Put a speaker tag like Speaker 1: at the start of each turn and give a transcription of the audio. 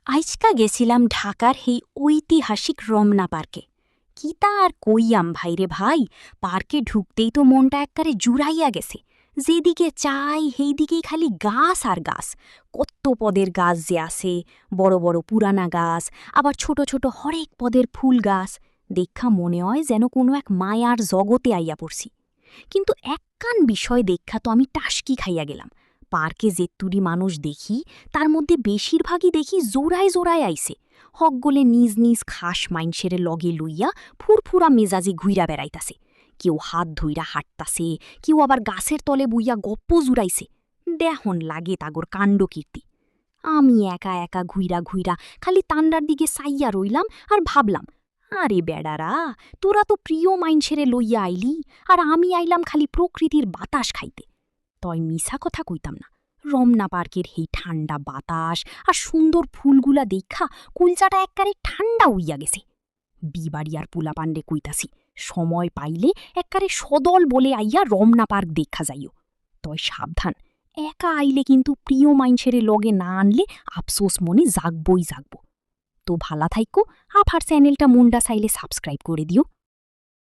Speaker 1: আইজকা গেছিলাম ঢাকার সেই ঐতিহাসিক রমনা পার্কে। কিতা আর কইয়াম ভাইরে ভাই, পার্কে ঢুকতেই তো মনটা একবারে জুড়াইয়া গেছে। যেদিকে চাই সেইদিকেই খালি গাছ আর গাছ। কত পদের গাছ যে আছে, বড় বড় পুরানা গাছ, আবার ছোট ছোট হরেক পদের ফুল গাছ। দেখা মনে হয় যেন কোনো এক মায়ার জগতে আইয়া পড়ছি। কিন্তু একখান বিষয় দেখা তো আমি টাসকি খাইয়া গেলাম। পার্কে যেতুরি মানুষ দেখি, তার মধ্যে বেশিরভাগই দেখি জোড়ায় জোড়ায় আইছে। হকগোলে নিজ নিজ খাস মাইনসেরে লগে লইয়া ফুরফুরা মেজাজে ঘুইরা বেড়াইতাছে। কেউ হাত ধইরা হাঁটতাছে, কেউ আবার গাছের তলে বুইয়া গপ্প জুড়াইছে। দেহন লাগে তাগর কাণ্ডকীর্তি। আমি একা একা ঘুইরা ঘুইরা খালি তান্ডার দিকে চাইয়া রইলাম আর ভাবলাম, আরে বেড়ারা, তোরা তো প্রিয় মাইনসেরে লইয়া আইলি, আর আমি আইলাম খালি প্রকৃতির বাতাস খাইতে। তয় মিছা কথা কইতাম না, রমনা পার্কের হেই ঠান্ডা বাতাস আর সুন্দর ফুলগুলা দেখা কুলচাটা এককারে ঠান্ডা উইয়া গেছে। বিবাড়িয়ার পুলাপান্ডে কইতাছি, সময় পাইলে এককারে সদল বলে আইয়া রমনা পার্ক দেখা যাইও। তয় সাবধান, একা আইলে কিন্তু প্রিয় মাইনসেরে লগে না আনলে আফসোস মনে জাগবই জাগব। তো ভালা থাইকো, আবার চ্যানেলটা মুন্ডা চাইলে সাবস্ক্রাইব করে দিও।